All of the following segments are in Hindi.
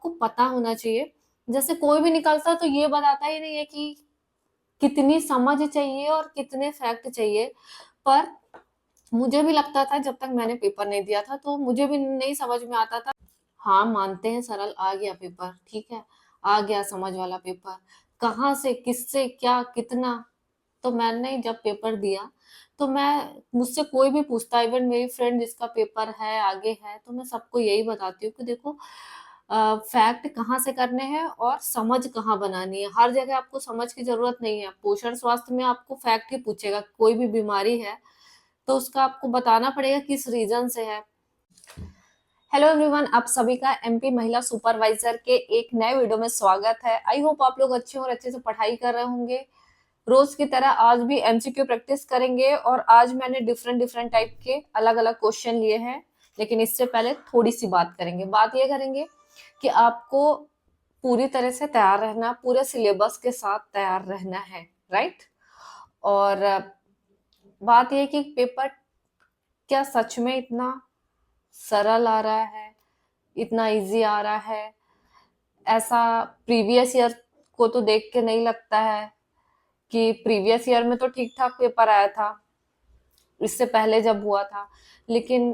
आपको पता होना चाहिए। जैसे कोई भी निकलता तो ये बताता ही नहीं है कि कितनी समझ चाहिए और कितने फैक्ट चाहिए। पर मुझे भी लगता था जब तक मैंने पेपर नहीं दिया था तो मुझे भी नहीं समझ में आता था। हाँ, मानते हैं सरल आ गया पेपर, ठीक है, आ गया समझ वाला पेपर, कहाँ से किससे क्या कितना। तो मैंने जब पेपर दिया तो मैं मुझसे कोई भी पूछता, इवन मेरी फ्रेंड जिसका पेपर है आगे है, तो मैं सबको यही बताती हूँ कि देखो फैक्ट कहाँ से करने हैं और समझ कहाँ बनानी है। हर जगह आपको समझ की जरूरत नहीं है। पोषण स्वास्थ्य में आपको फैक्ट ही पूछेगा, कोई भी बीमारी है तो उसका आपको बताना पड़ेगा किस रीजन से है। हेलो एवरीवन, आप सभी का एमपी महिला सुपरवाइजर के एक नए वीडियो में स्वागत है। आई होप आप लोग अच्छे और अच्छे से पढ़ाई कर रहे होंगे। रोज की तरह आज भी एमसीक्यू प्रैक्टिस करेंगे और आज मैंने डिफरेंट डिफरेंट टाइप के अलग अलग क्वेश्चन लिए हैं। लेकिन इससे पहले थोड़ी सी बात करेंगे। बात ये करेंगे कि आपको पूरी तरह से तैयार रहना, पूरे सिलेबस के साथ तैयार रहना है, राइट। और बात ये कि पेपर क्या सच में इतना सरल आ रहा है, इतना इजी आ रहा है, ऐसा प्रीवियस ईयर को तो देख के नहीं लगता है कि प्रीवियस ईयर में तो ठीक ठाक पेपर आया था इससे पहले जब हुआ था। लेकिन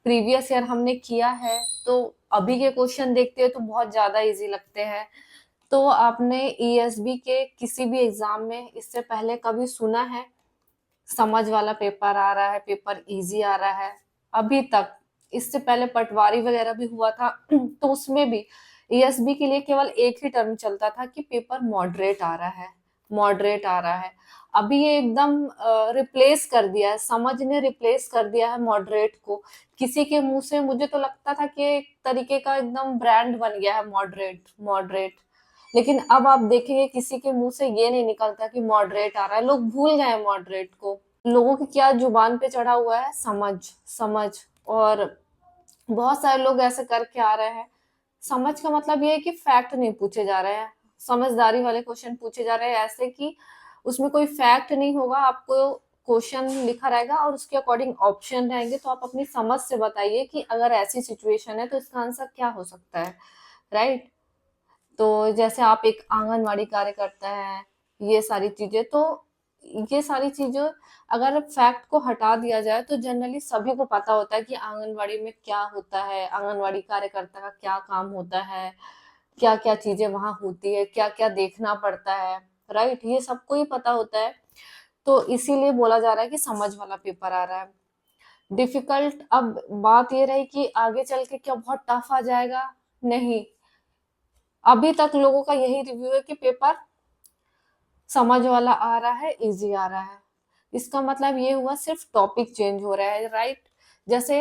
प्रीवियस ईयर हमने किया है तो अभी के क्वेश्चन देखते हैं तो बहुत ज्यादा इजी लगते हैं। तो आपने ईएसबी के किसी भी एग्जाम में इससे पहले कभी सुना है समझ वाला पेपर आ रहा है, पेपर इजी आ रहा है? अभी तक, इससे पहले पटवारी वगैरह भी हुआ था तो उसमें भी ईएसबी के लिए केवल एक ही टर्म चलता था कि पेपर मॉडरेट आ रहा है, मॉडरेट आ रहा है। अभी ये एकदम रिप्लेस कर दिया है, समझ ने रिप्लेस कर दिया है मॉडरेट को। किसी के मुंह से मुझे तो लगता था कि एक तरीके का एकदम ब्रांड बन गया है मॉडरेट, मॉडरेट। लेकिन अब आप देखेंगे किसी के मुंह से ये नहीं निकलता कि मॉडरेट आ रहा है। लोग भूल गए हैं मॉडरेट को। लोगों की क्या जुबान पे चढ़ा हुआ है, समझ, समझ। और बहुत सारे लोग ऐसे करके आ रहे हैं। समझ का मतलब ये है कि फैक्ट नहीं पूछे जा रहे हैं, समझदारी वाले क्वेश्चन पूछे जा रहे हैं, ऐसे कि उसमें कोई फैक्ट नहीं होगा। आपको क्वेश्चन लिखा रहेगा और उसके अकॉर्डिंग ऑप्शन रहेंगे, तो आप अपनी समझ से बताइए कि अगर ऐसी सिचुएशन है तो इसका आंसर क्या हो सकता है, राइट। तो जैसे आप एक आंगनवाड़ी कार्यकर्ता है, ये सारी चीजें तो, ये सारी चीजें अगर फैक्ट को हटा दिया जाए तो जनरली सभी को पता होता है कि आंगनवाड़ी में क्या होता है, आंगनवाड़ी कार्यकर्ता का क्या काम होता है, क्या क्या चीजें वहां होती है, क्या क्या देखना पड़ता है, राइट। ये सबको ही पता होता है। तो इसीलिए बोला जा रहा है कि समझ वाला पेपर आ रहा है डिफिकल्ट। अब बात ये रही कि आगे चल के क्या बहुत टफ आ जाएगा? नहीं, अभी तक लोगों का यही रिव्यू है कि पेपर समझ वाला आ रहा है, इजी आ रहा है। इसका मतलब ये हुआ सिर्फ टॉपिक चेंज हो रहा है, राइट। जैसे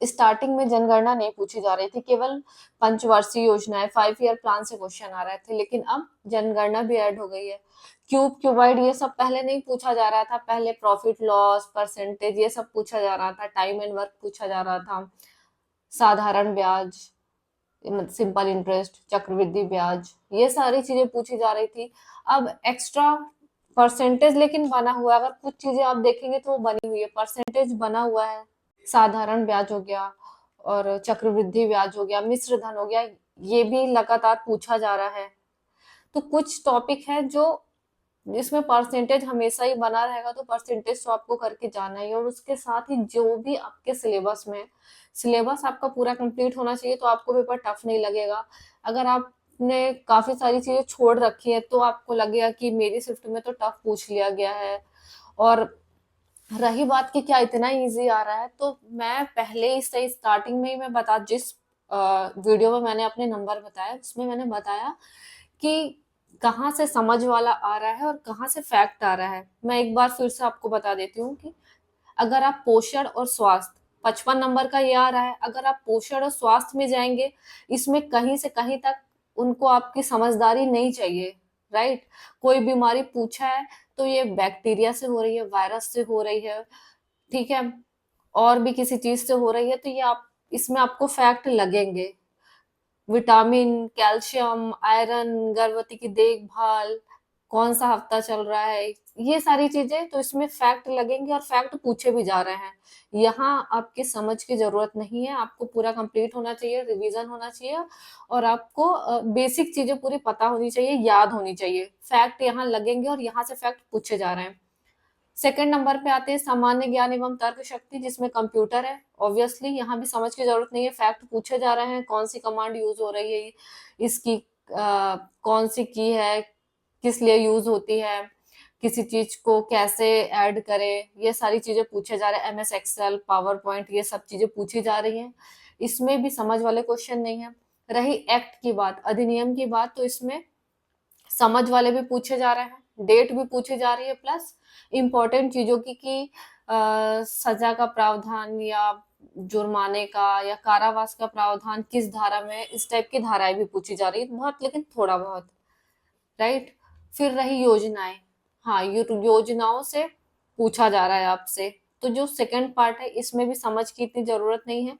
स्टार्टिंग में जनगणना नहीं पूछी जा रही थी, केवल पंचवर्षीय योजनाएं, 5 ईयर प्लान से क्वेश्चन आ रहे थे। लेकिन अब जनगणना भी ऐड हो गई है। क्यूब, क्यूबाइड ये सब पहले नहीं पूछा जा रहा था। पहले प्रॉफिट लॉस, परसेंटेज ये सब पूछा जा रहा था, टाइम एंड वर्क पूछा जा रहा था, साधारण ब्याज, सिंपल इंटरेस्ट, चक्रवृद्धि ब्याज, ये सारी चीजें पूछी जा रही थी। अब एक्स्ट्रा परसेंटेज लेकिन बना हुआ है। अगर कुछ चीजें आप देखेंगे तो वो बनी हुई है, परसेंटेज बना हुआ है। साधारण ब्याज हो गया और चक्रवृद्धि ब्याज हो गया, मिश्र धन हो गया, ये भी लगातार पूछा जा रहा है। तो कुछ टॉपिक है जो इसमें परसेंटेज हमेशा ही बना रहेगा, तो परसेंटेज तो आपको करके जाना ही है। और उसके साथ ही जो भी आपके सिलेबस में, सिलेबस आपका पूरा कंप्लीट होना चाहिए तो आपको पेपर टफ नहीं लगेगा। अगर आपने काफी सारी चीजें छोड़ रखी है तो आपको लगेगा कि मेरी शिफ्ट में तो टफ पूछ लिया गया है। और रही बात कि क्या इतना इजी आ रहा है, तो मैं पहले ही सही स्टार्टिंग में ही मैं बता, जिस वीडियो में मैंने अपने नंबर बताया उसमें मैंने बताया कि कहाँ से समझ वाला आ रहा है और कहाँ से फैक्ट आ रहा है। मैं एक बार फिर से आपको बता देती हूँ कि अगर आप पोषण और स्वास्थ्य, 55 नंबर का ये आ रहा है, अगर आप पोषण और स्वास्थ्य में जाएंगे, इसमें कहीं से कहीं तक उनको आपकी समझदारी नहीं चाहिए, राइट। कोई बीमारी पूछा है तो ये बैक्टीरिया से हो रही है, वायरस से हो रही है, ठीक है, और भी किसी चीज से हो रही है, तो ये आप, इसमें आपको फैक्ट लगेंगे। विटामिन, कैल्शियम, आयरन, गर्भवती की देखभाल, कौन सा हफ्ता चल रहा है, ये सारी चीजें तो इसमें फैक्ट लगेंगे और फैक्ट पूछे भी जा रहे हैं। यहाँ आपकी समझ की जरूरत नहीं है, आपको पूरा कंप्लीट होना चाहिए, रिवीजन होना चाहिए और आपको बेसिक चीजें पूरी पता होनी चाहिए, याद होनी चाहिए। फैक्ट यहाँ लगेंगे और यहाँ से फैक्ट पूछे जा रहे हैं। सेकंड नंबर पे आते हैं सामान्य ज्ञान एवं तर्क शक्ति, जिसमें कंप्यूटर है। ऑब्वियसली यहाँ भी समझ की जरूरत नहीं है, फैक्ट पूछे जा रहे हैं, कौन सी कमांड यूज हो रही है, इसकी कौन सी की है, किस लिए यूज होती है, किसी चीज को कैसे ऐड करें, ये सारी चीजें पूछे जा रहे हैं। एमएस एक्सेल, पावर पॉइंट, ये सब चीजें पूछी जा रही हैं। इसमें भी समझ वाले क्वेश्चन नहीं है। रही एक्ट की बात, अधिनियम की बात, तो इसमें समझ वाले भी पूछे जा रहे हैं, डेट भी पूछी जा रही है, प्लस इम्पोर्टेंट चीजों की कि सजा का प्रावधान या जुर्माने का या कारावास का प्रावधान किस धारा में, इस टाइप की धाराएं भी पूछी जा रही है, बहुत लेकिन थोड़ा बहुत, राइट। फिर रही योजनाएं, हाँ योजनाओं से पूछा जा रहा है आपसे। तो जो सेकंड पार्ट है इसमें भी समझ की इतनी जरूरत नहीं है,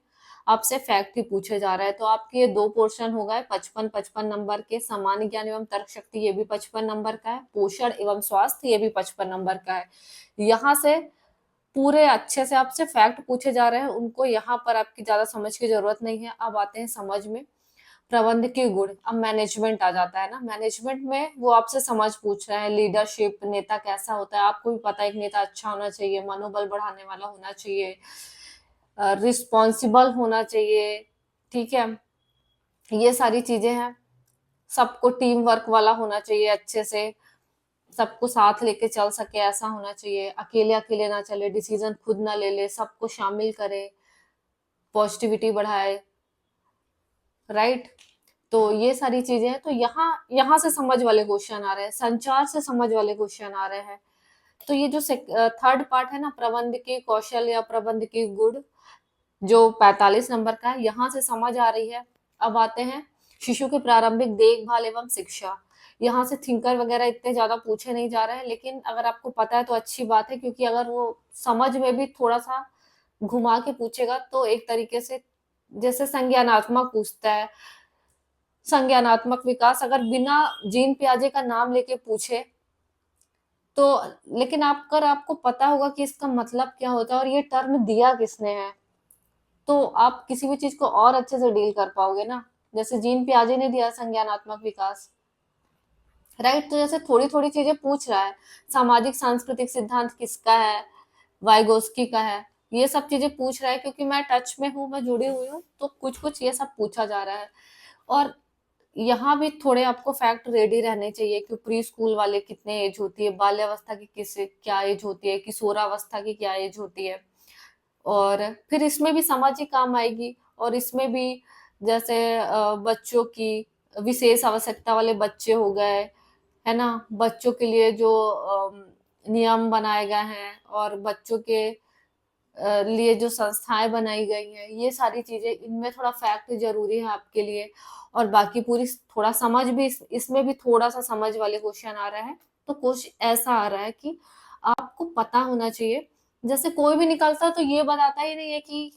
आपसे फैक्ट ही पूछे जा रहा है। तो आपके ये दो पोर्शन हो गए 55-55 नंबर के। सामान्य ज्ञान एवं तर्क शक्ति ये भी 55 नंबर का है। पोषण एवं स्वास्थ्य ये भी 55 नंबर का है। यहाँ से पूरे अच्छे से आपसे फैक्ट पूछे जा रहे हैं, उनको यहाँ पर आपकी ज्यादा समझ की जरूरत नहीं है। अब आते हैं समझ में। प्रबंधकीय गुण, अब मैनेजमेंट आ जाता है ना। मैनेजमेंट में वो आपसे समझ पूछ रहे हैं, लीडरशिप, नेता कैसा होता है। आपको भी पता है एक नेता अच्छा होना चाहिए, मनोबल बढ़ाने वाला होना चाहिए, रिस्पॉन्सिबल होना चाहिए, ठीक है, ये सारी चीजें हैं। सबको टीम वर्क वाला होना चाहिए, अच्छे से सबको साथ लेके चल सके ऐसा होना चाहिए, अकेले अकेले ना चले, डिसीजन खुद ना ले ले, सबको शामिल करे, पॉजिटिविटी बढ़ाए, राइट। तो ये सारी चीजें हैं। तो यहाँ यहाँ से समझ वाले क्वेश्चन आ रहे हैं, संचार से समझ वाले क्वेश्चन आ रहे हैं। तो ये जो थर्ड पार्ट है ना, प्रबंध की कौशल या प्रबंध की गुण, जो 45 नंबर का है, यहाँ से समझ आ रही है। अब आते हैं शिशु की प्रारंभिक देखभाल एवं शिक्षा। यहाँ से थिंकर वगैरह इतने ज्यादा पूछे नहीं जा रहे हैं, लेकिन अगर आपको पता है तो अच्छी बात है, क्योंकि अगर वो समझ में भी थोड़ा सा घुमा के पूछेगा तो एक तरीके से, जैसे संज्ञानात्मक पूछता है, संज्ञानात्मक विकास अगर बिना जीन पियाजे का नाम लेके पूछे तो, लेकिन अगर आपको पता होगा कि इसका मतलब क्या होता है और ये टर्म दिया किसने है, तो आप किसी भी चीज को और अच्छे से डील कर पाओगे ना। जैसे जीन पियाजे ने दिया संज्ञानात्मक विकास, राइट। तो जैसे थोड़ी थोड़ी चीजें पूछ रहा है, सामाजिक सांस्कृतिक सिद्धांत किसका है, वाइगोस्की का है, ये सब चीजें पूछ रहा है, क्योंकि मैं टच में हूँ, मैं जुड़ी हुई हूँ, तो कुछ कुछ ये सब पूछा जा रहा है। और यहाँ भी थोड़े आपको फैक्ट रेडी रहने चाहिए कि प्री स्कूल वाले कितने एज होती है, बाल्यावस्था की किस क्या एज होती है, किशोरावस्था की क्या एज होती है। और फिर इसमें भी समझ ही काम आएगी। और इसमें भी जैसे बच्चों की विशेष आवश्यकता वाले बच्चे हो गए, है ना, बच्चों के लिए जो नियम बनाए गए हैं और बच्चों के लिए जो संस्थाएं बनाई गई हैं, ये सारी चीजें, इनमें थोड़ा फैक्ट जरूरी है आपके लिए। और बाकी पूरी थोड़ा समझ भी, इसमें भी थोड़ा सा समझ वाले क्वेश्चन आ रहा है। तो कुछ ऐसा आ रहा है कि आपको पता होना चाहिए। जैसे कोई भी निकलता है तो ये बताता ही नहीं है कि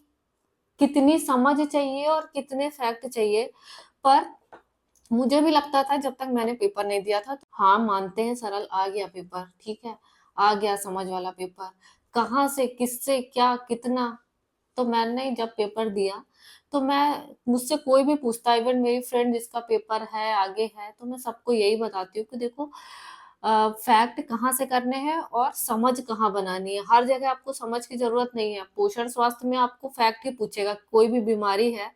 कितनी समझ चाहिए और कितने फैक्ट चाहिए। पर मुझे भी लगता था जब तक मैंने पेपर नहीं दिया था, तो हाँ मानते हैं सरल आ गया पेपर, ठीक है, आ गया समझ वाला पेपर, कहाँ से किससे क्या कितना। तो मैंने जब पेपर दिया तो मैं, मुझसे कोई भी पूछता, इवन मेरी फ्रेंड जिसका पेपर है आगे है, तो मैं सबको यही बताती हूँ कि देखो फैक्ट कहाँ से करने हैं और समझ कहाँ बनानी है। हर जगह आपको समझ की जरूरत नहीं है। पोषण स्वास्थ्य में आपको फैक्ट ही पूछेगा, कोई भी बीमारी है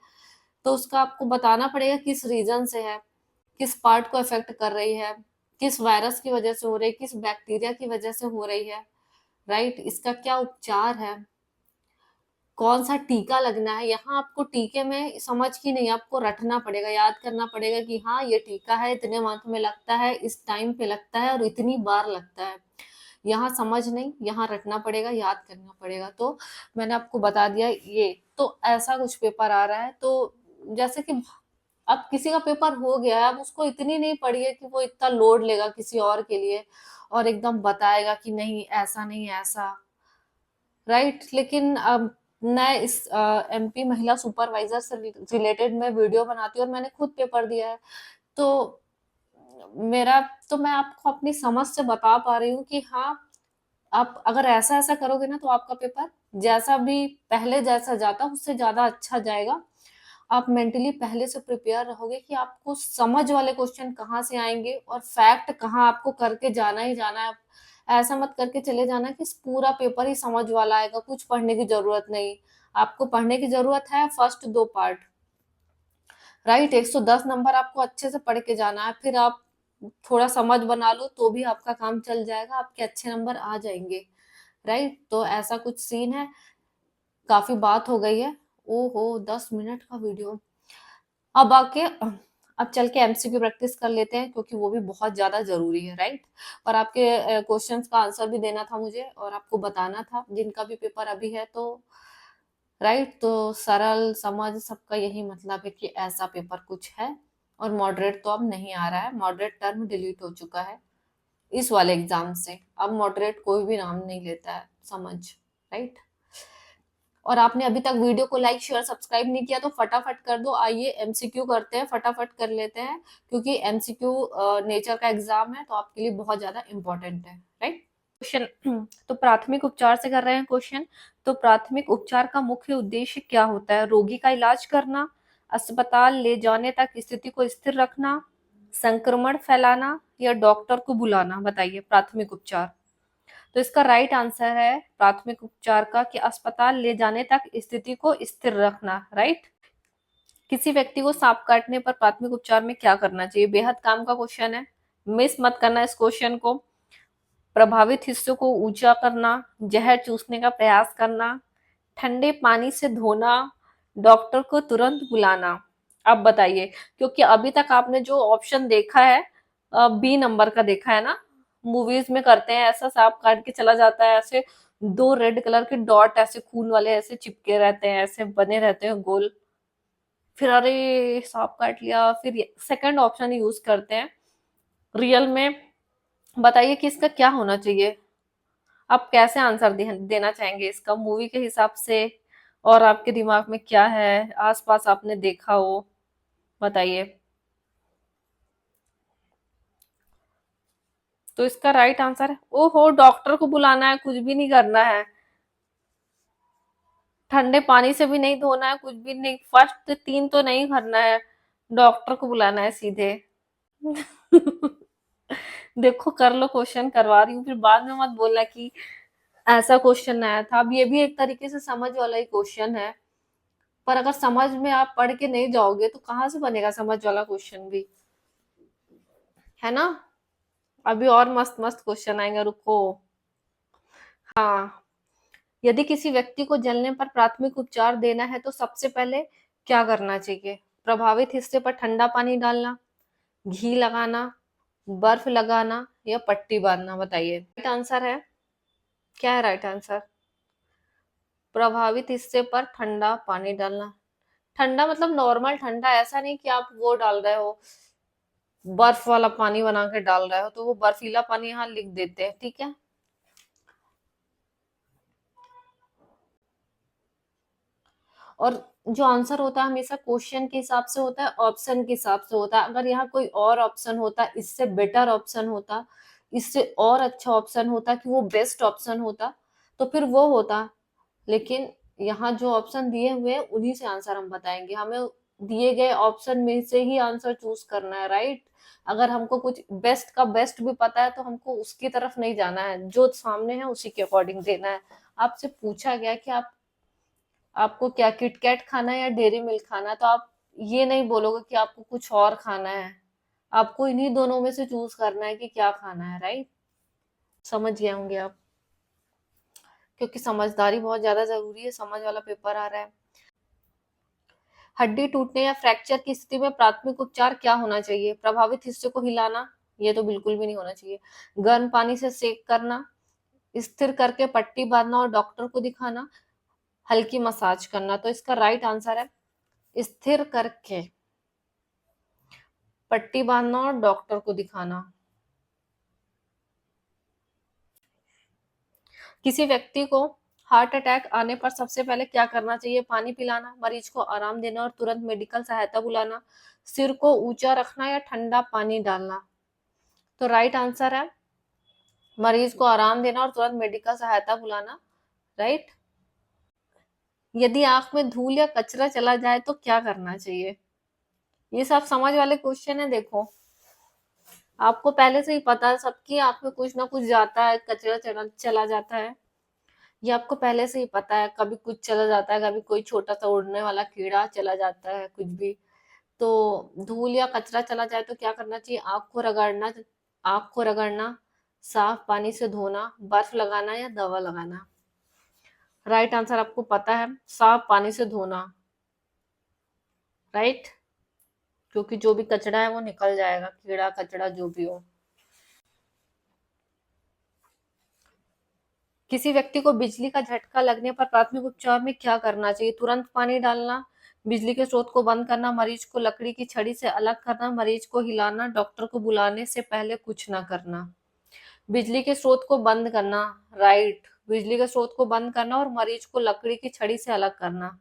तो उसका आपको बताना पड़ेगा किस रीजन से है, किस पार्ट को इफेक्ट कर रही है, किस वायरस की वजह से हो रही है, किस बैक्टीरिया की वजह से हो रही है, राइट, इसका क्या उपचार है, कौन सा टीका लगना है। यहाँ आपको टीके में समझ की नहीं, आपको रटना पड़ेगा, याद करना पड़ेगा कि हाँ ये टीका है, इतने मंथ में लगता है, इस टाइम पे लगता है और इतनी बार लगता है। यहाँ समझ नहीं, यहाँ रटना पड़ेगा, याद करना पड़ेगा। तो मैंने आपको बता दिया ये। तो ऐसा कुछ पेपर आ रहा है। तो जैसे कि अब किसी का पेपर हो गया है, अब उसको इतनी नहीं पड़ी है कि वो इतना लोड लेगा किसी और के लिए और एकदम बताएगा कि नहीं ऐसा नहीं ऐसा, राइट। लेकिन अब मैं इस एमपी महिला सुपरवाइजर से रिलेटेड मैं वीडियो बनाती हूँ और मैंने खुद पेपर दिया है। तो मेरा तो मैं आपको अपनी समझ से बता पा रही हूँ कि हाँ, आप अगर ऐसा-ऐसा करोगे ना तो आपका पेपर जैसा भी पहले जैसा जाता उससे ज़्यादा अच्छा जाएगा। आप मेंटली पहले से प्रिपेयर रहोगे कि आपको समझ वाले क्वेश्चन कहाँ से आएँगे और फैक्ट कहाँ आपको करके जाना ही जाना है। ऐसा मत करके चले जाना कि पूरा पेपर ही समझ वाला आएगा, कुछ पढ़ने की ज़रूरत नहीं। आपको पढ़ने की ज़रूरत है फर्स्ट 2 पार्ट, राइट? 110 नंबर आपको अच्छे से पढ़ के जाना है, फिर आप थोड़ा समझ बना लो तो भी आपका काम चल जाएगा, आपके अच्छे नंबर आ जाएँगे, राइट? तो ऐसा कुछ सीन है। काफ़ी बात हो गई है। ओहो! 10 मिनट का वीडियो। अब आके अब चल के एमसीक्यू प्रैक्टिस कर लेते हैं क्योंकि वो भी बहुत ज़्यादा ज़रूरी है, राइट? और आपके क्वेश्चंस का आंसर भी देना था मुझे और आपको बताना था जिनका भी पेपर अभी है तो, राइट? तो सरल समझ सबका यही मतलब है कि ऐसा पेपर कुछ है और मॉडरेट तो अब नहीं आ रहा है, मॉडरेट टर्म डिलीट हो चुका है इस वाले एग्जाम से। अब मॉडरेट कोई भी नाम नहीं लेता है, समझ, राइट? और आपने अभी तक वीडियो को लाइक शेयर सब्सक्राइब नहीं किया तो फटाफट कर दो। आइए एमसीक्यू करते हैं, फटाफट कर लेते हैं क्योंकि एमसीक्यू नेचर का एग्जाम है तो आपके लिए बहुत ज्यादा इंपॉर्टेंट है, राइट? क्वेश्चन तो प्राथमिक उपचार से कर रहे हैं क्वेश्चन। तो प्राथमिक उपचार का मुख्य उद्देश्य क्या होता है? रोगी का इलाज करना, अस्पताल ले जाने तक स्थिति को स्थिर रखना, संक्रमण फैलाना या डॉक्टर को बुलाना। बताइए प्राथमिक उपचार। तो इसका राइट आंसर है प्राथमिक उपचार का कि अस्पताल ले जाने तक स्थिति को स्थिर रखना, राइट? किसी व्यक्ति को सांप काटने पर प्राथमिक उपचार में क्या करना चाहिए? बेहद काम का क्वेश्चन है, मिस मत करना इस क्वेश्चन को। प्रभावित हिस्सों को ऊंचा करना, जहर चूसने का प्रयास करना, ठंडे पानी से धोना, डॉक्टर को तुरंत बुलाना। अब बताइए, क्योंकि अभी तक आपने जो ऑप्शन देखा है बी नंबर का देखा है ना, मूवीज में करते हैं ऐसा, सांप काट के चला जाता है, ऐसे दो रेड कलर के डॉट ऐसे खून वाले ऐसे चिपके रहते हैं, ऐसे बने रहते हैं गोल, फिर अरे सांप काट लिया, फिर सेकंड ऑप्शन यूज करते हैं रियल में। बताइए कि इसका क्या होना चाहिए? आप कैसे आंसर देना चाहेंगे इसका मूवी के हिसाब से, और आपके दिमाग में क्या है, आसपास आपने देखा हो? बताइए। तो इसका राइट आंसर है, ओहो डॉक्टर को बुलाना है, कुछ भी नहीं करना है, ठंडे पानी से भी नहीं धोना है, कुछ भी नहीं, फर्स्ट तीन तो नहीं करना है, डॉक्टर को बुलाना है सीधे। देखो कर लो, क्वेश्चन करवा रही हूँ फिर बाद में मत बोलना कि ऐसा क्वेश्चन आया था। अब ये भी एक तरीके से समझ वाला ही क्वेश्चन है, पर अगर समझ में आप पढ़ के नहीं जाओगे तो कहाँ से बनेगा समझ वाला क्वेश्चन भी, है ना? अभी और मस्त मस्त क्वेश्चन आएंगे, रुको। हाँ, यदि किसी व्यक्ति को जलने पर प्राथमिक उपचार देना है तो सबसे पहले क्या करना चाहिए? प्रभावित हिस्से पर ठंडा पानी डालना, घी लगाना, बर्फ लगाना या पट्टी बांधना। बताइए राइट आंसर है, क्या है राइट आंसर? प्रभावित हिस्से पर ठंडा पानी डालना। ठंडा मतलब नॉर्मल ठंडा, ऐसा नहीं कि आप वो डाल रहे हो, बर्फ वाला पानी बना के डाल रहे हो, तो वो बर्फीला पानी यहाँ लिख देते हैं, ठीक है? और जो आंसर होता है हमेशा क्वेश्चन के हिसाब से होता है, ऑप्शन के हिसाब से होता है। अगर यहाँ कोई और ऑप्शन होता, इससे बेटर ऑप्शन होता, इससे और अच्छा ऑप्शन होता कि वो बेस्ट ऑप्शन होता, तो फिर वो होता। लेकिन यहाँ जो ऑप्शन दिए हुए हैं उन्हीं से आंसर हम बताएंगे, हमें दिए गए ऑप्शन में से ही आंसर चूज करना है, राइट? अगर हमको कुछ बेस्ट का बेस्ट भी पता है तो हमको उसकी तरफ नहीं जाना है, जो सामने है उसी के अकॉर्डिंग देना है। आपसे पूछा गया कि आपको क्या किटकैट खाना है या डेयरी मिल्क खाना है, तो आप ये नहीं बोलोगे कि आपको कुछ और खाना है, आपको इन्हीं दोनों में से चूज करना है कि क्या खाना है, राइट? समझ गए होंगे आप, क्योंकि समझदारी बहुत ज्यादा जरूरी है, समझ वाला पेपर आ रहा है। हड्डी टूटने या फ्रैक्चर की स्थिति में प्राथमिक उपचार क्या होना चाहिए? प्रभावित हिस्से को हिलाना, ये तो बिल्कुल भी नहीं होना चाहिए। गर्म पानी से सेक करना, स्थिर करके पट्टी बांधना और डॉक्टर को दिखाना, हल्की मसाज करना। तो इसका राइट आंसर है स्थिर करके पट्टी बांधना और डॉक्टर को दिखाना। किसी व्यक्ति को हार्ट अटैक आने पर सबसे पहले क्या करना चाहिए? पानी पिलाना, मरीज को आराम देना और तुरंत मेडिकल सहायता बुलाना, सिर को ऊंचा रखना या ठंडा पानी डालना। तो राइट आंसर है मरीज को आराम देना और तुरंत मेडिकल सहायता बुलाना, राइट। यदि आंख में धूल या कचरा चला जाए तो क्या करना चाहिए? ये सब समझ वाले क्वेश्चन है। देखो, आपको पहले से ही पता है सबकी आंख में कुछ ना कुछ जाता है, कचरा चला चला जाता है। ये आपको पहले से ही पता है, कभी कुछ चला जाता है, कभी कोई छोटा सा उड़ने वाला कीड़ा चला जाता है, कुछ भी। तो धूल या कचरा चला जाए तो क्या करना चाहिए? आंख को रगड़ना, साफ पानी से धोना, बर्फ लगाना या दवा लगाना। राइट आंसर आपको पता है, साफ पानी से धोना, राइट। क्योंकि जो भी कचरा है वो निकल जाएगा, कीड़ा कचरा जो भी हो। किसी व्यक्ति को बिजली का झटका लगने पर प्राथमिक उपचार में क्या करना चाहिए? तुरंत पानी डालना, बिजली के स्रोत को बंद करना, मरीज को लकड़ी की छड़ी से अलग करना, मरीज को हिलाना, डॉक्टर को बुलाने से पहले कुछ ना करना। बिजली के स्रोत को बंद करना, राइट। बिजली के स्रोत को बंद करना और मरीज को लकड़ी की छड़ी से अलग करना।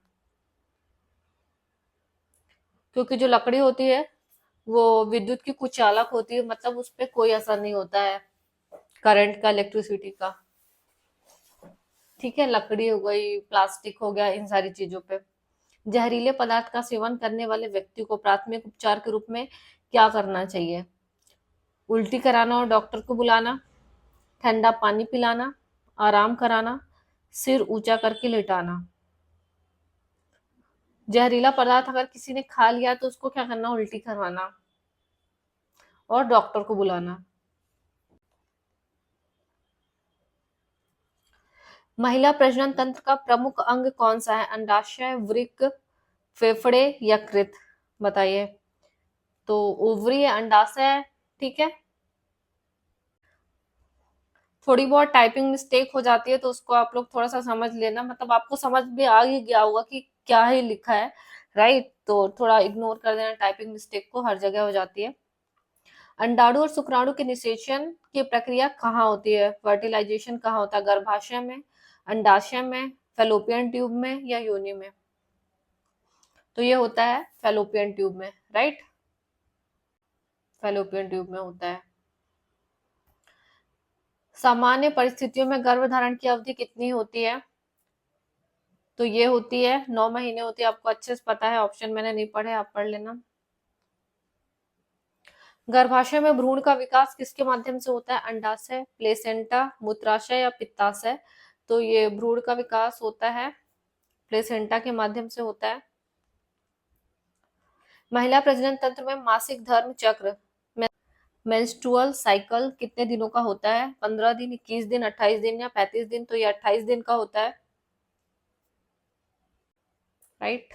क्योंकि जो लकड़ी होती है वो विद्युत की कुचालक होती है, मतलब उस पे कोई असर नहीं होता है करंट का, इलेक्ट्रिसिटी का। ठीक है, लकड़ी हो गई, प्लास्टिक हो गया, इन सारी चीजों पे। जहरीले पदार्थ का सेवन करने वाले व्यक्ति को प्राथमिक उपचार के रूप में क्या करना चाहिए? उल्टी कराना और डॉक्टर को बुलाना, ठंडा पानी पिलाना, आराम कराना, सिर ऊंचा करके लेटाना। जहरीला पदार्थ अगर किसी ने खा लिया तो उसको क्या करना? उल्टी करवाना और डॉक्टर को बुलाना। महिला प्रजनन तंत्र का प्रमुख अंग कौन सा है? अंडाशय, वृक्क, फेफड़े, यकृत? बताइए। तो ओवरी है, अंडाशय है, ठीक है। थोड़ी बहुत टाइपिंग मिस्टेक हो जाती है तो उसको आप लोग थोड़ा सा समझ लेना, मतलब आपको समझ में आ ही गया होगा कि क्या ही लिखा है, राइट। तो थोड़ा इग्नोर कर देना टाइपिंग मिस्टेक को, हर जगह हो जाती है। अंडाणु और शुक्राणु के निषेचन की प्रक्रिया कहाँ होती है? फर्टिलाइजेशन कहाँ होता है? गर्भाशय में, अंडाशय में, फैलोपियन ट्यूब में या योनि में? तो ये होता है फैलोपियन ट्यूब में, राइट। फैलोपियन ट्यूब में होता है। सामान्य परिस्थितियों में गर्भधारण की अवधि कितनी होती है? तो ये होती है 9 महीने होती है। आपको अच्छे से पता है, ऑप्शन मैंने नहीं पढ़े, आप पढ़ लेना। गर्भाशय में भ्रूण का विकास किसके माध्यम से होता है? अंडाशय, प्लेसेंटा, मूत्राशय या पित्ताशय? तो ये भ्रूण का विकास होता है प्लेसेंटा के माध्यम से होता है। महिला प्रजनन तंत्र में मासिक धर्म चक्र, मेंस्ट्रुअल साइकिल कितने दिनों का होता है? 15 दिन, 21 दिन, 28 दिन या 35 दिन? तो ये 28 दिन का होता है, राइट।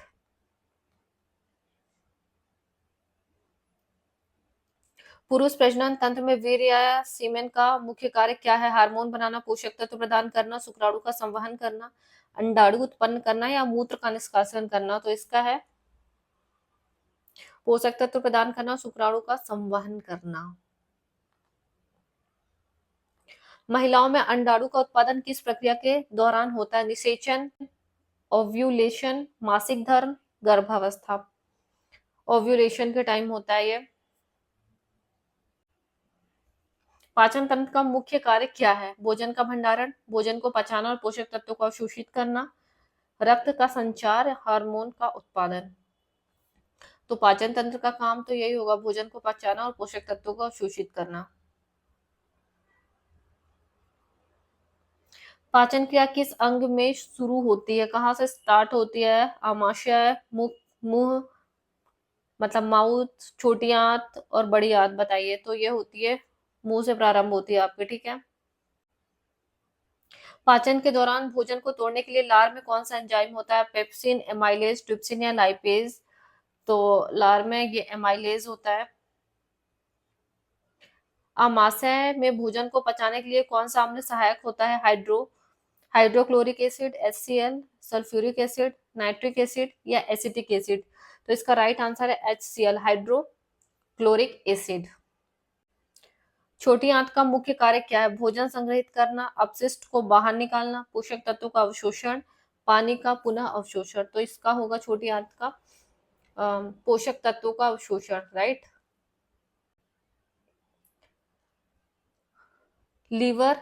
पुरुष प्रजनन तंत्र में वीर्य या सीमेन का मुख्य कार्य क्या है? हार्मोन बनाना, पोषक तत्व प्रदान करना, शुक्राणु का संवहन करना, अंडाणु उत्पन्न करना या मूत्र का निष्कासन करना? तो इसका है पोषक तत्व प्रदान करना, शुक्राणु का संवहन करना। महिलाओं में अंडाणु का उत्पादन किस प्रक्रिया के दौरान होता है? निषेचन, ओव्यूलेशन, मासिक धर्म, गर्भावस्था? ओव्यूलेशन के टाइम होता है ये। पाचन तंत्र का मुख्य कार्य क्या है? भोजन का भंडारण, भोजन को पचाना और पोषक तत्वों को अवशोषित करना, रक्त का संचार, हार्मोन का उत्पादन? तो पाचन तंत्र का काम तो यही होगा, भोजन को पचाना और पोषक तत्वों को अवशोषित करना। पाचन क्रिया किस अंग में शुरू होती है? कहाँ से स्टार्ट होती है? आमाशय, मुख, मुंह, मतलब माउथ, छोटी आंत और बड़ी आंत? बताइए। तो ये होती है, मुंह से प्रारंभ होती है आपके, ठीक है। पाचन के दौरान भोजन को तोड़ने के लिए लार में कौन सा एंजाइम होता है? पेप्सिन, एमाइलेज, ट्रिप्सिन या लाइपेज? तो लार में ये एमाइलेज होता है। आमाशय में भोजन को पचाने के लिए कौन सा अम्ल सहायक होता है? Hydrochloric acid, HCl, sulphuric acid, nitric acid या एसिटिक एसिड? तो इसका राइट आंसर है HCl, हाइड्रोक्लोरिक एसिड। छोटी आंत का मुख्य कार्य क्या है? भोजन संग्रहित करना, अपशिष्ट को बाहर निकालना, पोषक तत्वों का अवशोषण, पानी का पुनः अवशोषण? तो इसका होगा छोटी आंत का पोषक तत्वों का अवशोषण, राइट। लीवर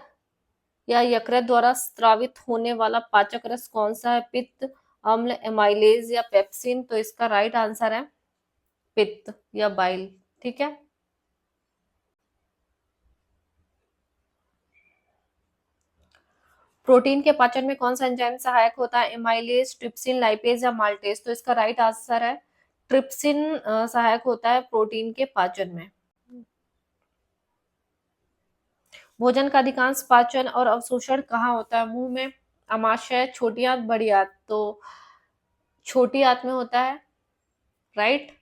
या यकृत द्वारा स्रावित होने वाला पाचक रस कौन सा है? पित्त, अम्ल, एमाइलेज या पेप्सिन? तो इसका राइट आंसर है पित्त या बाइल। ठीक है। प्रोटीन के पाचन में कौन सा एंजाइम सहायक होता है? एमाइलेज, ट्रिप्सिन, लाइपेज या माल्टेज? तो इसका राइट आंसर है ट्रिप्सिन सहायक होता है प्रोटीन के पाचन में। भोजन का अधिकांश पाचन और अवशोषण कहाँ होता है? मुंह में, आमाशय, छोटी आंत, बड़ी आंत? तो छोटी आंत में होता है, राइट।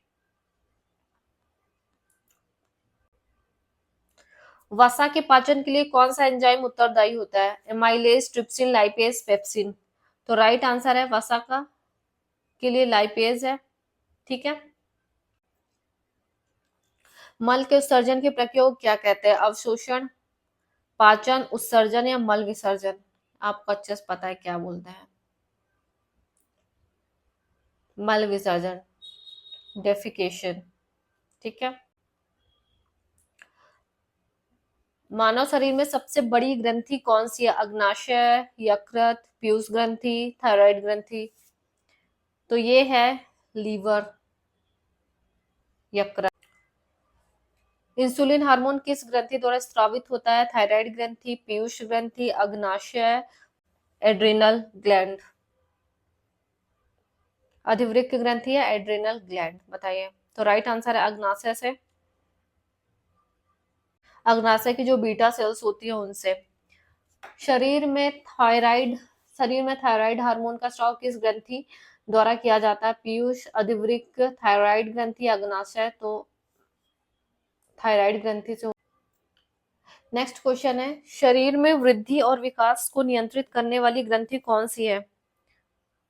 वसा के पाचन के लिए कौन सा एंजाइम उत्तरदायी होता है? Amylase, trypsin, lipase, pepsin? तो राइट आंसर है वसा का के लिए लाइपेज है। ठीक है। मल के उत्सर्जन की प्रक्रिया को क्या कहते हैं? अवशोषण, पाचन, उत्सर्जन या मल विसर्जन? आपको अच्छे से पता है क्या बोलते हैं। मल विसर्जन, डेफिकेशन। ठीक है। मानव शरीर में सबसे बड़ी ग्रंथि कौन सी है? अग्नाशय, यकृत, पीयूष ग्रंथि, थायराइड ग्रंथि? तो ये है लीवर, यकृत। इंसुलिन हार्मोन किस ग्रंथि द्वारा स्रावित होता है? थायराइड ग्रंथि, पीयूष ग्रंथि, अग्नाशय, एड्रिनल ग्लैंड? अधिवृक्क ग्रंथि या एड्रिनल ग्लैंड? बताइए। तो राइट आंसर है अग्नाशय से। अग्नाशय की जो बीटा सेल्स होती है उनसे। शरीर में थायराइड शरीर में थायराइड हार्मोन का स्राव किस ग्रंथि द्वारा किया जाता है? पीयूष, अधिवृक्क, थायराइड ग्रंथि, अग्नाशय? तो थायराइड ग्रंथि से। नेक्स्ट क्वेश्चन है, शरीर में वृद्धि और विकास को नियंत्रित करने वाली ग्रंथि कौन सी है?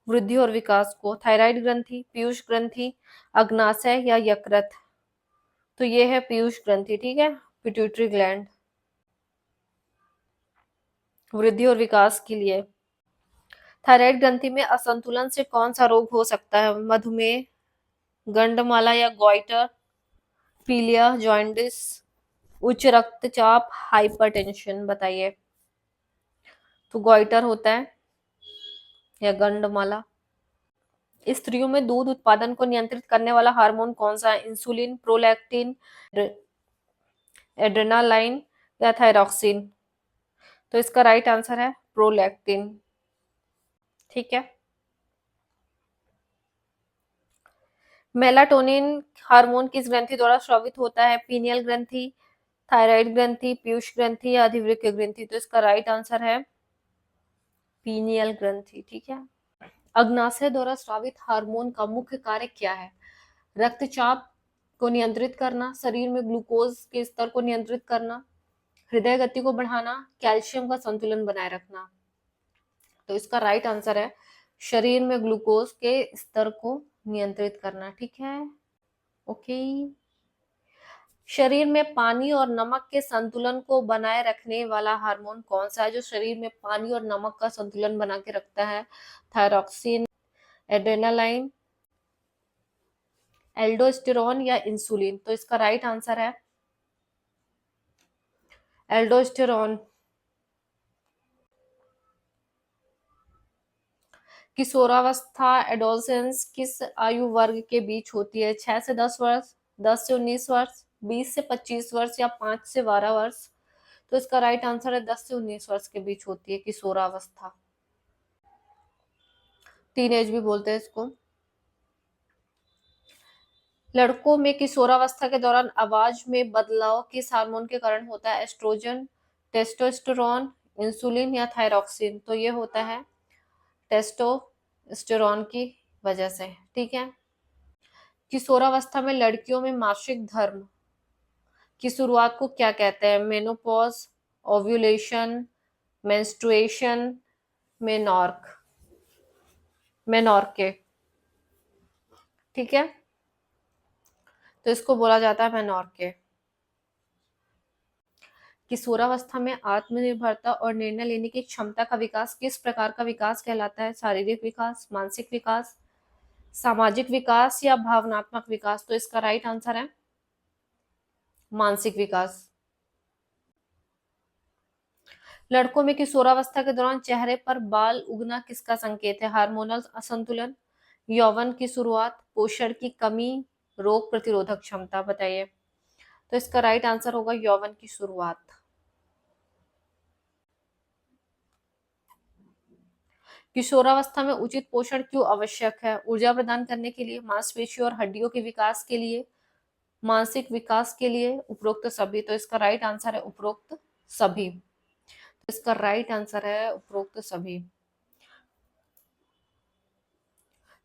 वृद्धि और विकास को थायराइड ग्रंथि, पीयूष ग्रंथि, अग्नाशय या यकृत? तो ये है पीयूष ग्रंथि। ठीक है, पिट्यूटरी ग्लैंड, वृद्धि और विकास के लिए। थायराइड ग्रंथि में असंतुलन से कौन सा रोग हो सकता है? मधुमेह, गंडमाला या गॉइटर, पीलिया, जॉन्डिस, उच्च रक्तचाप, हाइपरटेंशन? बताइए। तो गॉइटर होता है या गंडमाला? स्त्रियों में दूध उत्पादन को नियंत्रित करने वाला हार्मोन कौन सा है? इंसुलिन, प्रोलैक्टिन, एड्रेनालाइन या थायरॉक्सिन? तो इसका राइट आंसर है प्रोलैक्टिन। ठीक है। मेलाटोनिन हार्मोन किस ग्रंथि द्वारा स्रावित होता है? पीनियल ग्रंथि, थायराइड ग्रंथि, पीयूष ग्रंथि या अधिवृक्क ग्रंथि? तो इसका राइट आंसर है पीनियल ग्रंथि। ठीक है। अग्नाशय द्वारा स्रावित हार्मोन का मुख्य कार्य क्या है? रक्तचाप को नियंत्रित करना, शरीर में ग्लूकोज के स्तर को नियंत्रित करना, हृदय गति को बढ़ाना, कैल्शियम का संतुलन बनाए रखना? तो इसका राइट आंसर है शरीर में ग्लूकोज के स्तर को नियंत्रित करना। ठीक है। ओके। शरीर में पानी और नमक के संतुलन को बनाए रखने वाला हार्मोन कौन सा है, जो शरीर में पानी और नमक का संतुलन बना के रखता है? थायरॉक्सिन, एड्रेनालाइन, एल्डोस्टेरोन या इंसुलिन? तो इसका राइट आंसर है एल्डोस्टेरोन। किशोरावस्था, एडोलसेंस किस आयु वर्ग के बीच होती है? 6 से 10 वर्ष, 10 से 19 वर्ष, 20 से 25 वर्ष या 5 से 12 वर्ष? तो इसका राइट आंसर है 10 से 19 वर्ष के बीच होती है किशोरावस्था। टीनेज भी बोलते हैं इसको। लड़कों में किशोरावस्था के दौरान आवाज में बदलाव किस हार्मोन के कारण होता है? एस्ट्रोजन, टेस्टोस्टेरोन, इंसुलिन या थायरॉक्सिन? तो ये होता है टेस्टोस्टेरोन की वजह से। ठीक है। किशोरावस्था में लड़कियों में मासिक धर्म की शुरुआत को क्या कहते हैं? Menopause, ovulation, menstruation, menarche menarche? ठीक है। तो इसको बोला जाता है मेनॉर्के। किशोरावस्था में आत्मनिर्भरता और निर्णय लेने की क्षमता का विकास किस प्रकार का विकास कहलाता है? शारीरिक विकास, मानसिक विकास, सामाजिक विकास या भावनात्मक विकास? तो इसका राइट आंसर है मानसिक विकास। लड़कों में किशोरावस्था के दौरान चेहरे पर बाल उगना किसका संकेत है? हार्मोनल असंतुलन, यौवन की शुरुआत, पोषण की कमी, रोग प्रतिरोधक क्षमता। बताइए। तो इसका राइट आंसर होगा यौवन की शुरुआत। किशोरावस्था में उचित पोषण क्यों आवश्यक है? ऊर्जा प्रदान करने के लिए, मांसपेशियों और हड्डियों के विकास के लिए, मानसिक विकास के लिए, उपरोक्त सभी। तो इसका राइट आंसर है उपरोक्त सभी। तो इसका राइट आंसर है उपरोक्त सभी।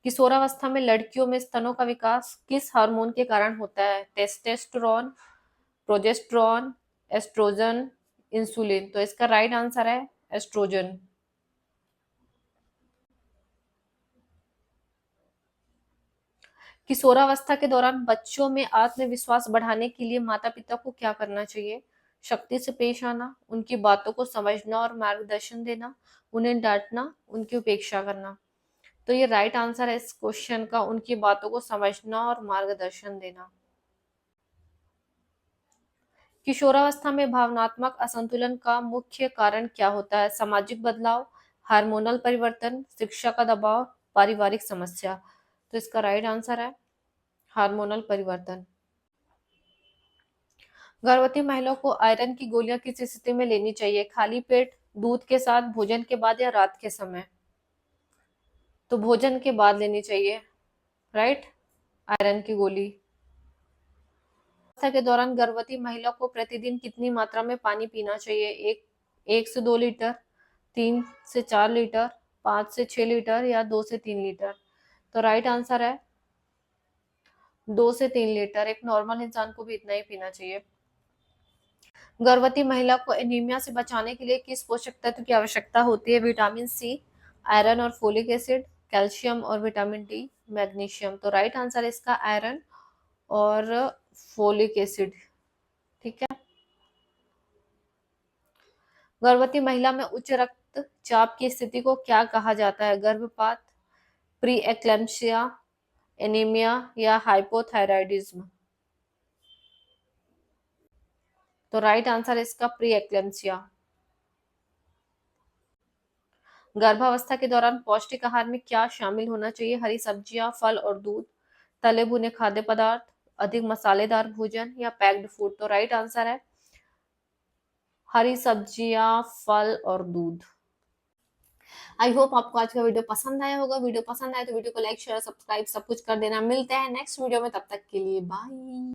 किशोरावस्था में लड़कियों में स्तनों का विकास किस हार्मोन के कारण होता है? Testosterone, progesterone, oestrogen, insulin. तो इसका राइट आंसर है एस्ट्रोजन। किशोरावस्था के दौरान बच्चों में आत्मविश्वास बढ़ाने के लिए माता पिता को क्या करना चाहिए? शक्ति से पेश आना, उनकी बातों को समझना और मार्गदर्शन देना, उन्हें डांटना, उनकी उपेक्षा करना। तो ये राइट आंसर है इस क्वेश्चन का, उनकी बातों को समझना और मार्गदर्शन देना। किशोरावस्था में भावनात्मक असंतुलन का मुख्य कारण क्या होता है? सामाजिक बदलाव, हार्मोनल परिवर्तन, शिक्षा का दबाव, पारिवारिक समस्या। तो इसका राइट आंसर है हार्मोनल परिवर्तन। गर्भवती महिलाओं को आयरन की गोलियां किस स्थिति में लेनी चाहिए? खाली पेट, दूध के साथ, भोजन के बाद या रात के समय? तो भोजन के बाद लेनी चाहिए, राइट, आयरन की गोली। अवस्था के दौरान गर्भवती महिला को प्रतिदिन कितनी मात्रा में पानी पीना चाहिए? 1 से 2 लीटर, 3 से 4 लीटर, 5 से 6 लीटर या 2 से 3 लीटर? तो राइट आंसर है 2 से 3 लीटर। एक नॉर्मल इंसान को भी इतना ही पीना चाहिए। गर्भवती महिला को एनीमिया से बचाने के लिए किस पोषक तत्व की आवश्यकता होती है? विटामिन सी, आयरन और फोलिक एसिड, कैल्शियम और विटामिन डी, मैग्नीशियम। तो राइट आंसर है इसका आयरन और फोलिक एसिड। ठीक है। गर्भवती महिला में उच्च रक्तचाप की स्थिति को क्या कहा जाता है? गर्भपात, प्री एक्लेम्पसिया, एनीमिया या हाइपोथायराइडिज्म? तो राइट आंसर है इसका प्री एक्लेम्पसिया। गर्भावस्था के दौरान पौष्टिक आहार में क्या शामिल होना चाहिए? हरी सब्जियां, फल और दूध, तले भुने खाद्य पदार्थ, अधिक मसालेदार भोजन या पैक्ड फूड? तो राइट आंसर है हरी सब्जियां, फल और दूध। आई होप आपको आज का वीडियो पसंद आया होगा। वीडियो पसंद आए तो वीडियो को लाइक शेयर सब्सक्राइब सब कुछ कर देना। मिलते हैं नेक्स्ट वीडियो में, तब तक के लिए बाय।